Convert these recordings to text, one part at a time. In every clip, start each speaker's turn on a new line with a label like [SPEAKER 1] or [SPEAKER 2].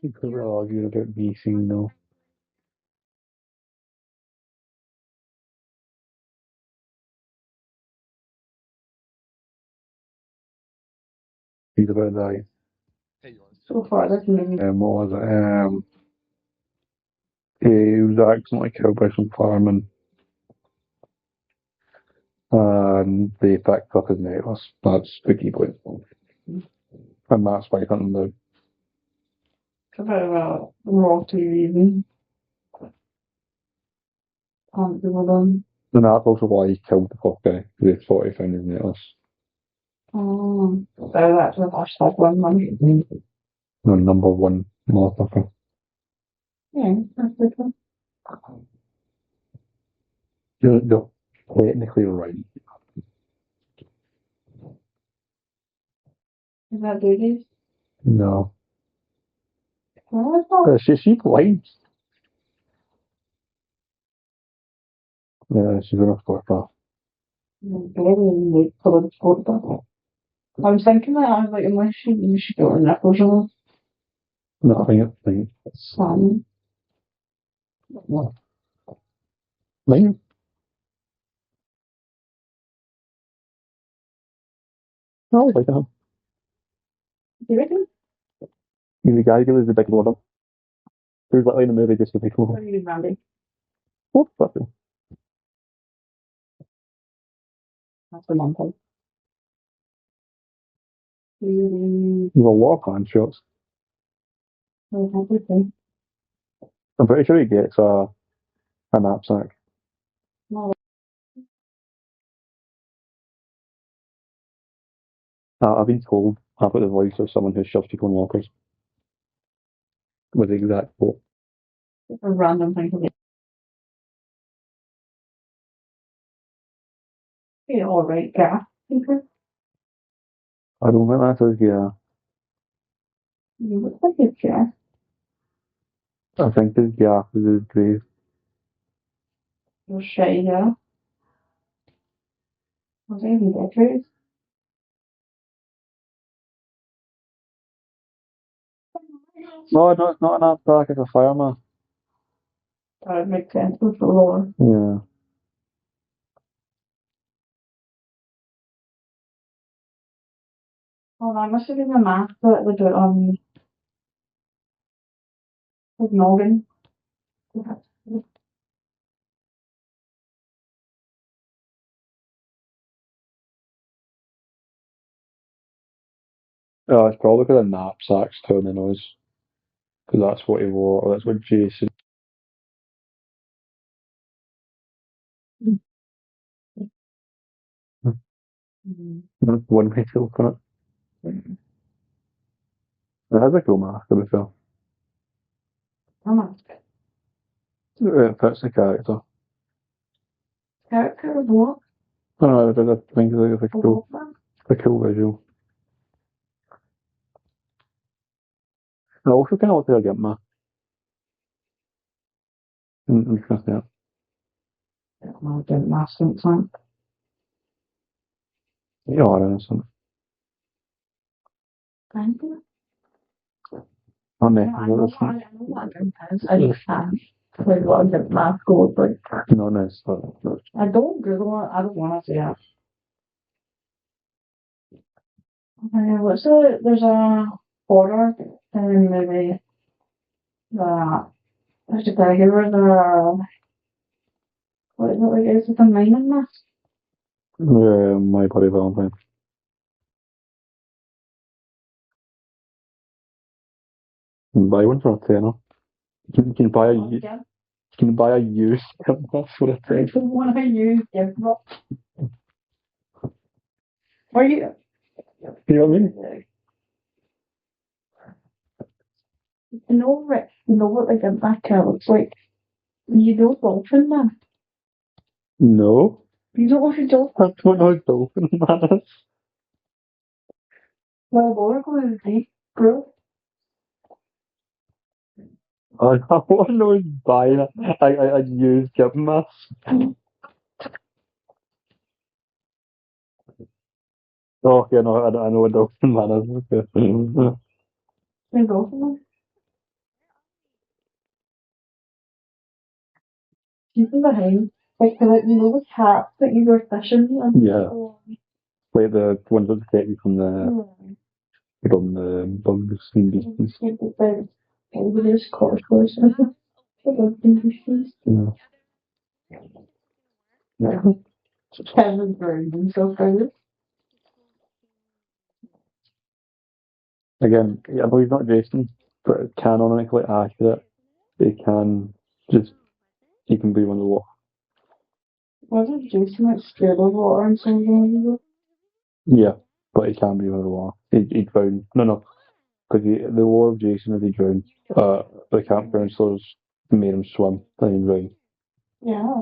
[SPEAKER 1] You could have argued about BC, though. He's about that.
[SPEAKER 2] So far, this movie.
[SPEAKER 1] What was it? He was accidentally killed by some firemen. And they picked up his necklace. That's spooky point. And that's why hunting down.
[SPEAKER 2] It's about royalty reason. Can't do with them.
[SPEAKER 1] And that's also why he killed the fuck guy. Because he thought he found his necklace.
[SPEAKER 2] Oh. So that's the hashtag one.
[SPEAKER 1] The number one motherfucker.
[SPEAKER 2] Yeah, that's good one.
[SPEAKER 1] You're technically right.
[SPEAKER 2] Is that duties?
[SPEAKER 1] No.
[SPEAKER 2] No, it's not.
[SPEAKER 1] She blind. Yeah, she's gonna fuck off.
[SPEAKER 2] Very colored photo. I was thinking that, I was like, unless she got her nipples on.
[SPEAKER 1] No, I think
[SPEAKER 2] It's fun.
[SPEAKER 1] what? Mine? No, like that.
[SPEAKER 2] Do you reckon?
[SPEAKER 1] The guy who was the big one. There's like in the movie just the big
[SPEAKER 2] What
[SPEAKER 1] one.
[SPEAKER 2] are you doing, Randy?
[SPEAKER 1] What fucking?
[SPEAKER 2] That's the one thing.
[SPEAKER 1] There's a lot of hand shots.
[SPEAKER 2] Everything.
[SPEAKER 1] I'm pretty sure he gets a knapsack.
[SPEAKER 2] No.
[SPEAKER 1] I've been told I've got the voice of someone who shoves people in lockers. With the exact quote.
[SPEAKER 2] A random thing to do. Yeah, alright, gas.
[SPEAKER 1] I don't think that is, yeah.
[SPEAKER 2] You look like it's gas.
[SPEAKER 1] I think his gas is his grave.
[SPEAKER 2] You're shy, yeah. Was there any batteries?
[SPEAKER 1] No, it's not an knapsack, it's a fireman.
[SPEAKER 2] That would make sense with the lore.
[SPEAKER 1] Yeah.
[SPEAKER 2] Oh, that must have been the mask that they put on his noggin.
[SPEAKER 1] It's probably because of knapsacks telling the noise. Because that's what he wore, or that's what Jason. One way to look at it. It has a cool mask, to be fair.
[SPEAKER 2] A mask.
[SPEAKER 1] It fits the character.
[SPEAKER 2] Character of what?
[SPEAKER 1] I don't know, I think it's a cool visual. It also kind of looks like a gimp mask. Interesting.
[SPEAKER 2] I didn't mask something.
[SPEAKER 1] You are innocent.
[SPEAKER 2] Thank you.
[SPEAKER 1] I know
[SPEAKER 2] I know what a gimp is. I just can't like what a gimp mask goes like.
[SPEAKER 1] Not necessarily.
[SPEAKER 2] I don't Google it. I don't want to see it. What's there's a horror movie that there's a guy who was what is it like? Is it a mining mask?
[SPEAKER 1] Yeah, My Bloody Valentine. You can buy one for a tenner. You can buy a used gimp mask for a
[SPEAKER 2] I
[SPEAKER 1] tenner.
[SPEAKER 2] don't want to use gimp mask. Where you?
[SPEAKER 1] You know what I mean?
[SPEAKER 2] You know what like a gimp mask looks like? You know dolphin man.
[SPEAKER 1] No.
[SPEAKER 2] You don't know who dolphin?
[SPEAKER 1] I don't know what dolphin man is.
[SPEAKER 2] Well, we're going to deep, bro.
[SPEAKER 1] I want to know who's buying a used gimp mask. Oh, yeah, no, I know what Dolphin Man is. Okay.
[SPEAKER 2] They go for them. Keeping behind. Like, the cats that you go fishing and
[SPEAKER 1] Yeah. Like the ones that protect you from the bugs and beasts.
[SPEAKER 2] Over this course.
[SPEAKER 1] Yeah. Yeah.
[SPEAKER 2] Kevin Burns and so forth.
[SPEAKER 1] Again, I know he's not Jason, but canonically accurate. He can just, he can be one of the wolf.
[SPEAKER 2] Wasn't Jason like scared of water and something?
[SPEAKER 1] Yeah, but he can be one of the wolf. He drowned. No, because the war of Jason is he drowned. The camp counselors made him swim, then he drowned.
[SPEAKER 2] Yeah.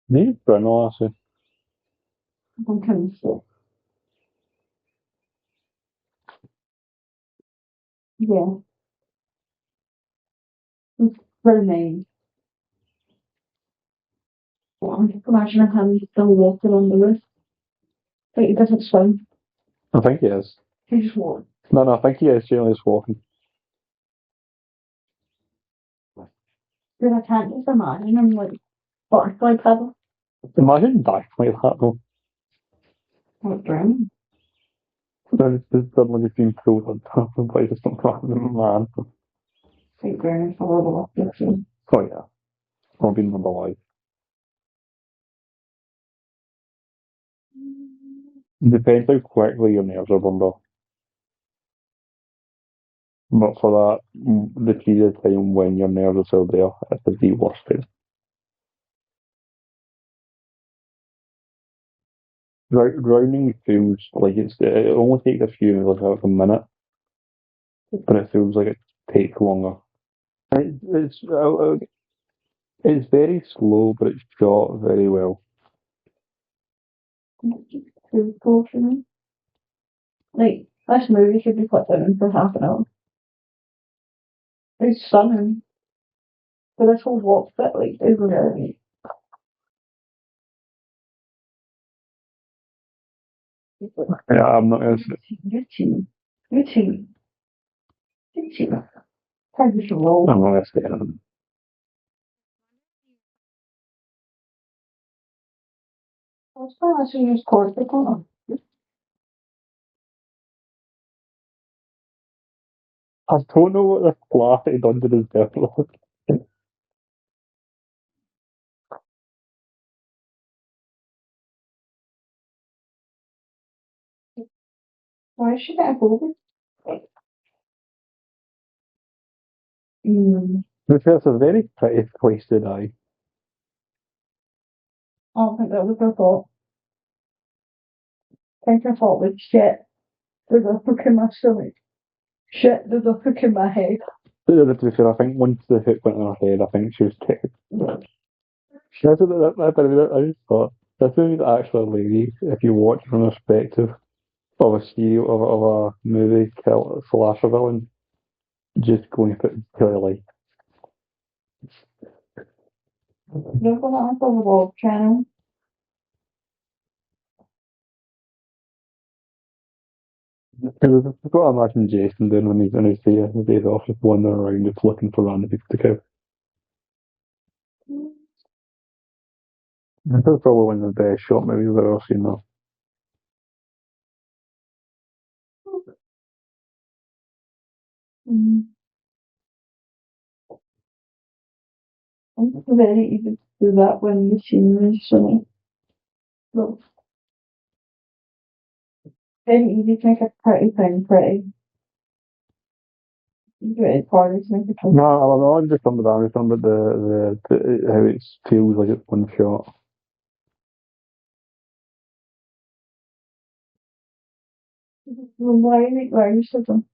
[SPEAKER 1] He's drowned, honestly.
[SPEAKER 2] I'm kind of sick. Yeah. It's her name. Imagine him still walking on the roof. But he doesn't swim.
[SPEAKER 1] I think he is.
[SPEAKER 2] He just walks.
[SPEAKER 1] No, I think he is generally just walking.
[SPEAKER 2] But I can't just imagine him like butterfly paddle.
[SPEAKER 1] Imagine dying like that though.
[SPEAKER 2] Like drowning.
[SPEAKER 1] Then it's suddenly just being pulled on top of by just some random man.
[SPEAKER 2] Like drowning for a little bit.
[SPEAKER 1] Oh yeah. I'll be number one. Depends how quickly your nerves are burned off. But for that, the period of time when your nerves are still there, it's the worst thing. Drowning feels like it only takes a few, like a minute, but it feels like it takes longer. It's very slow, but it's shot very well.
[SPEAKER 2] Too cool for me. Like, this movie should be put down for half an hour. It's stunning. But this whole walk bit, like, is really.
[SPEAKER 1] Yeah, I'm not gonna say.
[SPEAKER 2] YouTube. YouTube. YouTube. How you should roll.
[SPEAKER 1] I'm not gonna say anything.
[SPEAKER 2] I was trying to use cortical.
[SPEAKER 1] I don't know what the plot he done to his death was.
[SPEAKER 2] Why is she getting over? Mm.
[SPEAKER 1] It's a very pretty place to die.
[SPEAKER 2] I don't think that was her fault. I think her fault was shit. There's a hook in my stomach. Shit, there's a hook in my head.
[SPEAKER 1] To be fair, I think once the hook went in her head, I think she was dead. I just thought, this movie's actually a lady, if you watch from the perspective of a serial, of a movie slasher villain, just going for it like.
[SPEAKER 2] There's one on the World Channel.
[SPEAKER 1] Because that's what I imagine Jason doing when he's in his days off, just wandering around, just looking for random people to kill. This is probably one of the best shot movies I've ever seen, though.
[SPEAKER 2] Mm. It's very easy to do that when the scenery is so low. Very easy to make a pretty thing pretty. It's harder to make it pretty.
[SPEAKER 1] No, I'm not just talking about that. I'm just talking about the how it feels like it's one shot.
[SPEAKER 2] Why are you so dumb?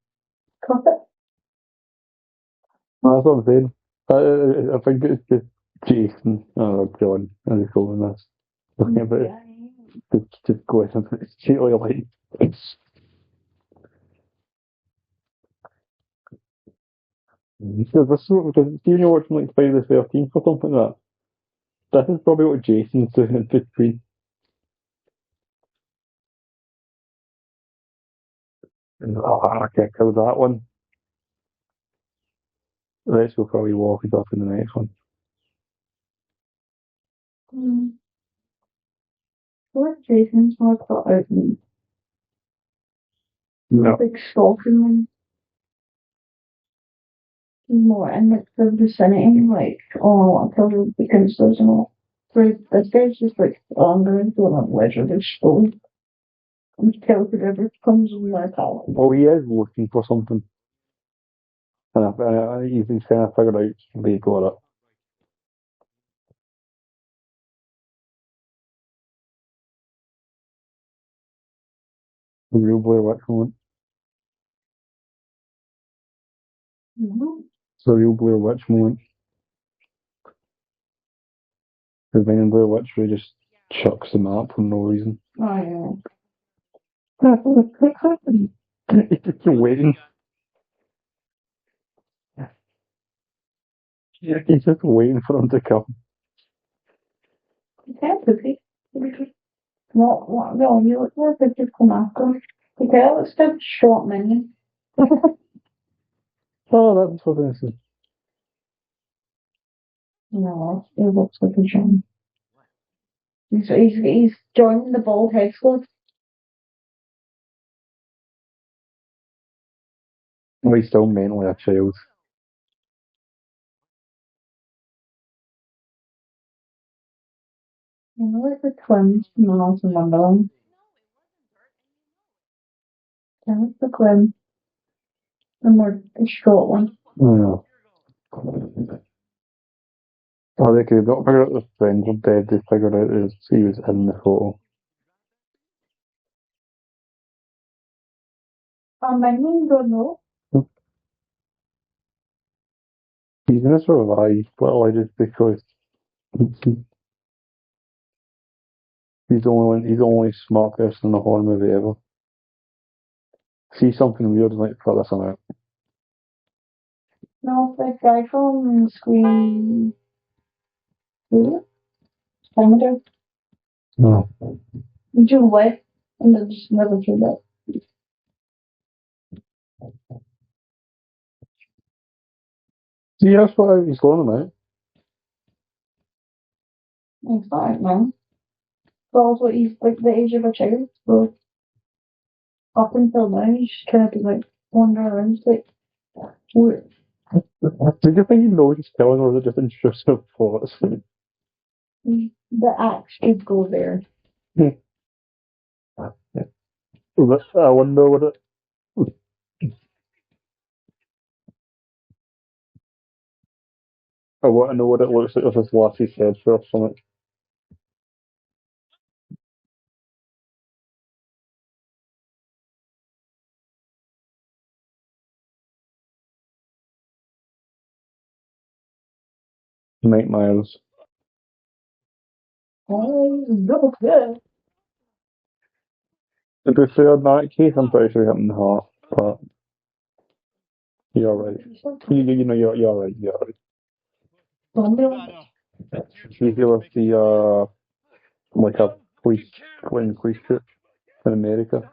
[SPEAKER 2] Cut it.
[SPEAKER 1] No, that's what I'm saying. I think it's just Jason, John, as he's calling this. Looking at it, just going, it's really like, it's, because this is because you know watching like Friday the 13th or something like This is probably what Jason's doing in between. Oh, okay, kill that one. The rest will probably walk it up in the next one.
[SPEAKER 2] What Jason's more thought out than
[SPEAKER 1] No.
[SPEAKER 2] big stalking one. More in the vicinity, like, oh, I'll tell you because there's no. This guy's just like, oh, I'm going to go on a ledge of this stone. And kill whoever comes in my power.
[SPEAKER 1] Well, he is looking for something. And he's been trying to figure out where he got it. The real Blair Witch moment.
[SPEAKER 2] Mm-hmm.
[SPEAKER 1] It's the real Blair Witch moment. The Vine and Blair Witch really just chucks the map for no reason.
[SPEAKER 2] Oh,
[SPEAKER 1] He's just waiting. He's just waiting for them to come.
[SPEAKER 2] yeah. Okay, cookie. No, you look more good to come after. Okay, let's do short minion.
[SPEAKER 1] Oh, that's what this is.
[SPEAKER 2] No, it looks like a John. He's joining the bald head squad.
[SPEAKER 1] Well, he's still mentally a child.
[SPEAKER 2] You know, like the twins from Alice in Wonderland. Yeah, it's the twins. The more the short one.
[SPEAKER 1] Yeah. Oh, they could not figure out the friends were dead. They figured out that he was in the photo.
[SPEAKER 2] Minion don't know.
[SPEAKER 1] He's gonna survive, literally just because he's the only smart person in the horror movie ever. See something weird and like put this on out.
[SPEAKER 2] No, that guy from Scream. Who? Spider.
[SPEAKER 1] No.
[SPEAKER 2] He drew away and then just never drew that.
[SPEAKER 1] See, that's why he's going them out.
[SPEAKER 2] It's fine, man. But also, he's like the age of a child. So up until now, he's just kind of been like wandering around, just like, weird.
[SPEAKER 1] Did you think he knows he's killing or is it just intrusive thoughts?
[SPEAKER 2] The axe should go there.
[SPEAKER 1] I wonder what it. I want to know what it looks like with his lassie's head for something. Mike Myers.
[SPEAKER 2] Oh, double good.
[SPEAKER 1] To be fair, in that case, I'm pretty sure he hit him in the heart, but you're right. You know, you're right, you're right. It's usually with the, like a police trip in America.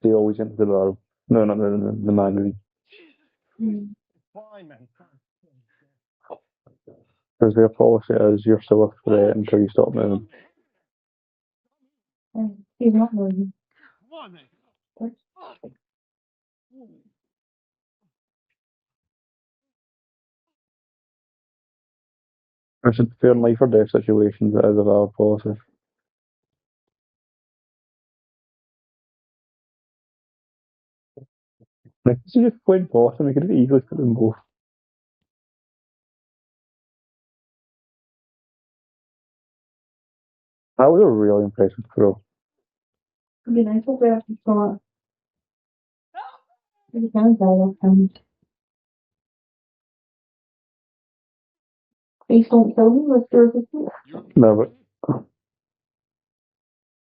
[SPEAKER 1] They always enter the bar. No, not the man movie. Because their policy is you're still a threat until you stop moving.
[SPEAKER 2] He's not moving.
[SPEAKER 1] It's a fair life or death situations that is a valid policy. Like, this is just plain policy, we could easily put them both. That was a really impressive throw.
[SPEAKER 2] It'd be nice if we actually saw it. You can tell that please don't kill me with your picture.
[SPEAKER 1] No, but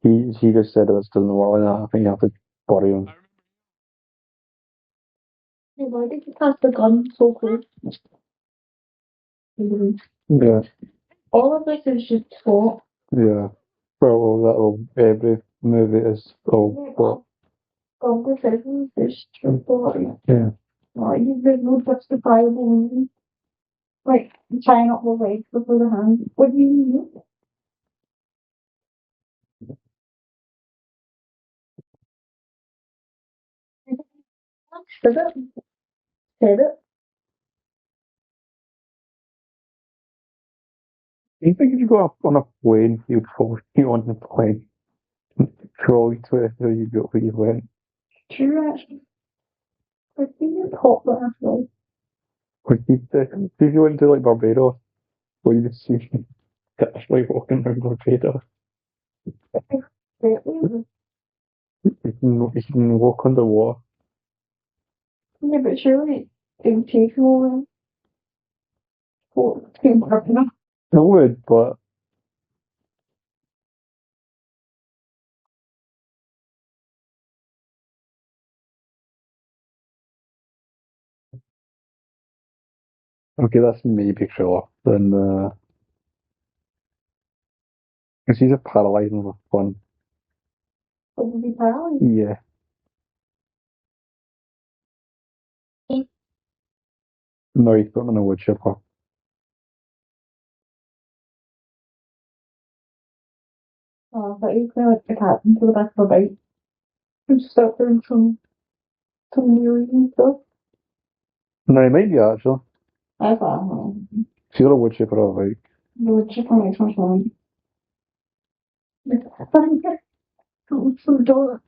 [SPEAKER 1] he just said this doesn't work like that. I think you have to bury him.
[SPEAKER 2] Hey, why did you pass the gun so close?
[SPEAKER 1] Yeah.
[SPEAKER 2] All of this is just talk.
[SPEAKER 1] Yeah. Well, every movie is all
[SPEAKER 2] Yeah,
[SPEAKER 1] plot.
[SPEAKER 2] conversations is just talk.
[SPEAKER 1] Yeah.
[SPEAKER 2] Like, there's no justifiable reason. Like, tying up the legs before the hands. What do you mean? Said it. Said it.
[SPEAKER 1] Do you think if you go up on a plane, you'd fall you on the plane? Trolley to where you go where you went.
[SPEAKER 2] True, actually. Like, you just hot that after.
[SPEAKER 1] Or if you went to like Barbados, where you just see actually walking around Barbados.
[SPEAKER 2] Exactly.
[SPEAKER 1] You can walk underwater.
[SPEAKER 2] Yeah, but surely it would take more to work enough.
[SPEAKER 1] I would, but okay, that's maybe true. Then because he's a paralyzing with fun.
[SPEAKER 2] It would be paralyzed.
[SPEAKER 1] Yeah. No, he's put him in a wood chipper.
[SPEAKER 2] But he's gonna like the captain to the back of a bike and start doing some wheelies and stuff.
[SPEAKER 1] No, he might be actually.
[SPEAKER 2] I thought,
[SPEAKER 1] She's got a wood chipper all right.
[SPEAKER 2] you would check on my phone. So don't.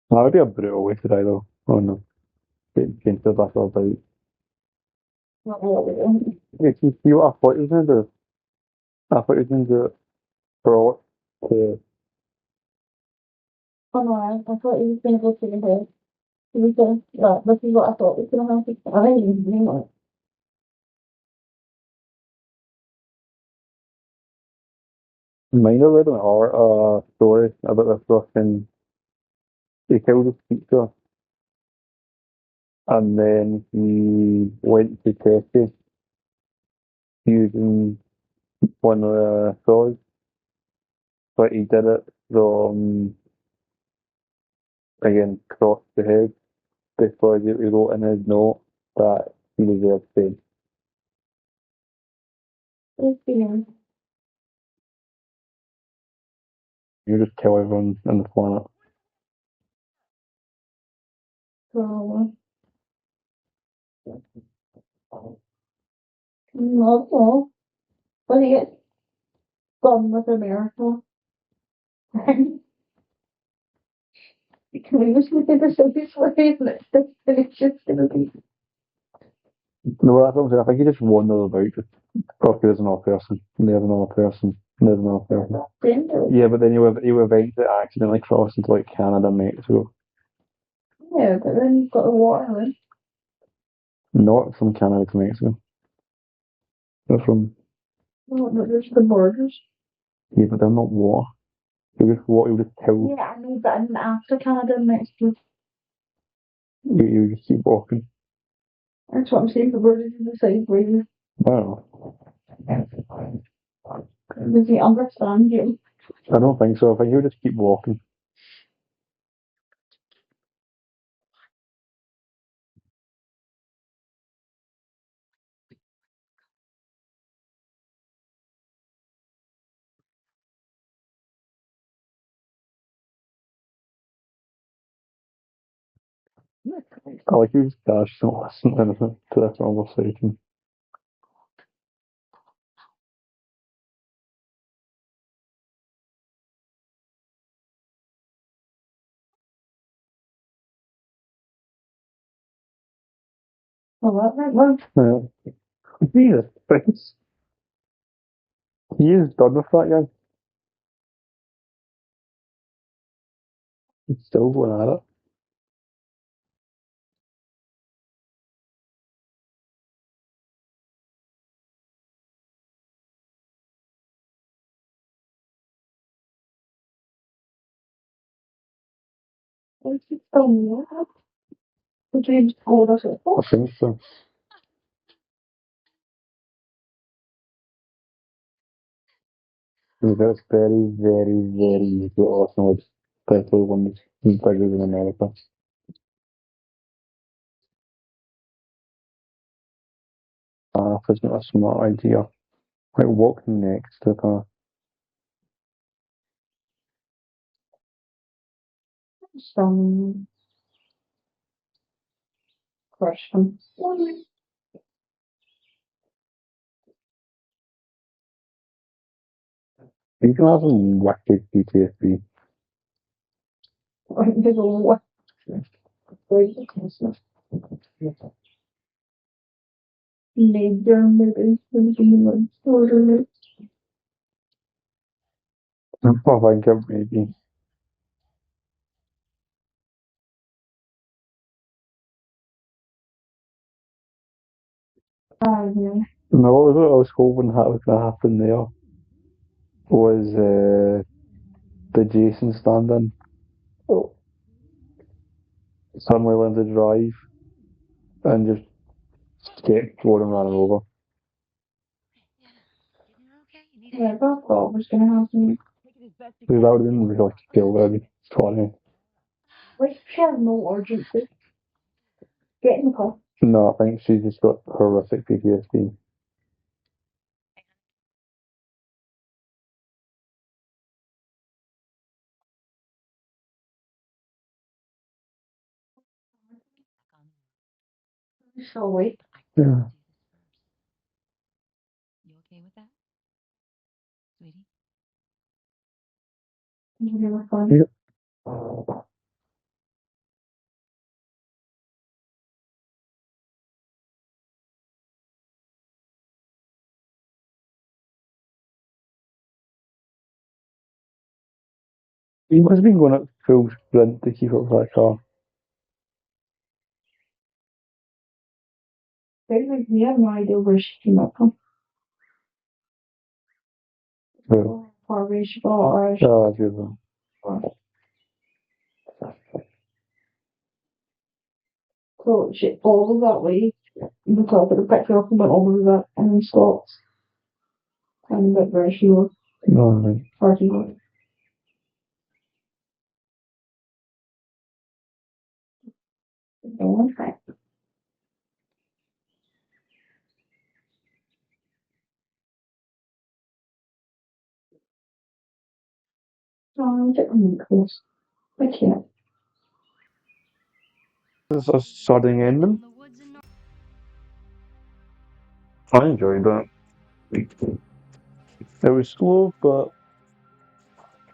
[SPEAKER 1] That would be a brutal way to die though. Oh no. Getting to the back of a bike.
[SPEAKER 2] Not really.
[SPEAKER 1] Yeah, see what I thought he was gonna do? I thought he was gonna do it for to
[SPEAKER 2] Oh no, I thought he was gonna go to the hill. He was gonna, yeah, this is what I thought was gonna happen. I didn't even know it.
[SPEAKER 1] mind a little or story about this fucking he killed his pizza and then he went to Turkey using one of the saws, but he did it from again across the head because he wrote in his note that he was there to stay.
[SPEAKER 2] It's been,
[SPEAKER 1] You just kill everyone on the planet.
[SPEAKER 2] so, not all. But he gets done with America. Can we just look at the showpiece for it? And it's just gonna be.
[SPEAKER 1] No, that's what I'm saying. I think he just wandered about. Just, okay, there's another person. There's another person. There's another person.
[SPEAKER 2] Gender.
[SPEAKER 1] Yeah, but then you eventually accidentally cross into like Canada, Mexico.
[SPEAKER 2] Yeah, but then you've got the water.
[SPEAKER 1] Not from Canada to Mexico. They're from
[SPEAKER 2] Oh, but there's the borders.
[SPEAKER 1] yeah, but they're not water. You just kill.
[SPEAKER 2] Yeah, I know, but in after Canada and Mexico,
[SPEAKER 1] You just keep walking.
[SPEAKER 2] that's what I'm saying. The borders are the same way.
[SPEAKER 1] I don't know.
[SPEAKER 2] Does he understand you?
[SPEAKER 1] I don't think so. I think you just keep walking. I like you just dash don't listen to anything to this conversation.
[SPEAKER 2] Well, that was.
[SPEAKER 1] Jesus Christ. He is done with that guy. He's still going at it.
[SPEAKER 2] It's just so weird. Would you just hold us at
[SPEAKER 1] I think so. It's very, very, very easy to awesome, especially when it's bigger than America. It's not a smart idea. Like, walk next to the car.
[SPEAKER 2] Some question.
[SPEAKER 1] You can have some wicked PTSD.
[SPEAKER 2] Big ol' what? Major maybe. Order.
[SPEAKER 1] Oh, I think maybe.
[SPEAKER 2] Yeah.
[SPEAKER 1] No, what I was hoping that was going to happen there was the Jason stand-in. Oh. Suddenly learned to drive and just get floored and ran over.
[SPEAKER 2] Yeah, I thought that was gonna happen.
[SPEAKER 1] Because that would have been really cool, really funny.
[SPEAKER 2] Like, she has no urgency. Get in the car.
[SPEAKER 1] No, I think she's just got horrific PTSD.
[SPEAKER 2] So wait.
[SPEAKER 1] Yeah.
[SPEAKER 3] You okay with that, sweetie?
[SPEAKER 2] You never fun.
[SPEAKER 1] Yep. He must have been going at full sprint to keep up with that car.
[SPEAKER 2] Like, we have no idea where she came up from.
[SPEAKER 1] So,
[SPEAKER 2] Or where she got, or
[SPEAKER 1] yeah, that's good one.
[SPEAKER 2] so she all of that way. The top of the picture up and went over that and then stopped. And bit where she was.
[SPEAKER 1] No, right.
[SPEAKER 2] Or he was. No one right. So I'm getting close. I can't.
[SPEAKER 1] It's a sodding ending. I enjoyed that. It was slow, but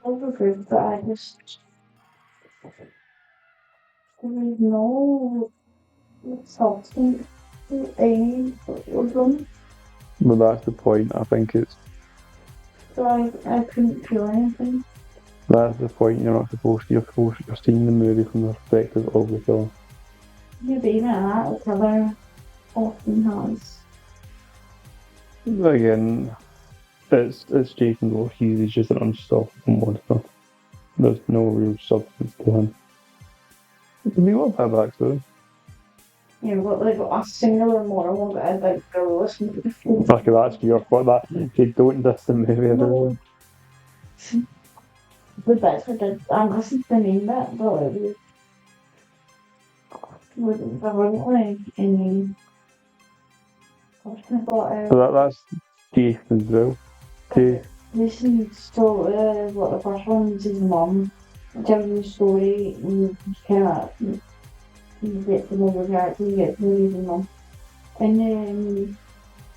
[SPEAKER 2] Overgroup, but I just didn't know something aim with them.
[SPEAKER 1] that's the point. I think it's
[SPEAKER 2] So I couldn't feel anything.
[SPEAKER 1] that's the point. You're not supposed to. You're seeing the movie from the perspective of the killer.
[SPEAKER 2] Maybe even that, the killer often has.
[SPEAKER 1] Again, it's Jason Voorhees. He's just an unstoppable monster. There's no real substance to him. We want that back though.
[SPEAKER 2] You know, but like a singular moral that I'd like go listen to before.
[SPEAKER 1] Like that's your fault. That they don't diss the movie. Everyone.
[SPEAKER 2] The best I did, I listened to the main bit, but it wasn't, there wasn't like any question about it.
[SPEAKER 1] So that's Jason as well. Jason.
[SPEAKER 2] Listen to what the first one is his mum tells you the story and you kind of you get to know the character, you get to know his mum. And then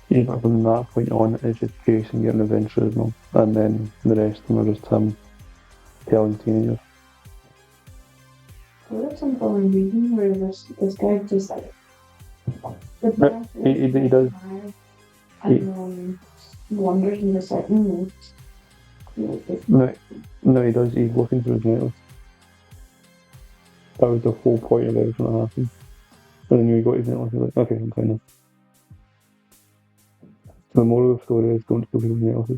[SPEAKER 1] Yeah, from that point on, it's just Jason getting adventures, no? And then the rest of them are just him telling teenagers.
[SPEAKER 2] I read something on reading where this guy just like
[SPEAKER 1] He does.
[SPEAKER 2] and wanders in the certain
[SPEAKER 1] No, he does. He's looking through his nails. That was the whole point of everything that happened. And then you got his nails, he's like, okay, I'm fine now. The moral of the story is don't look at his nails.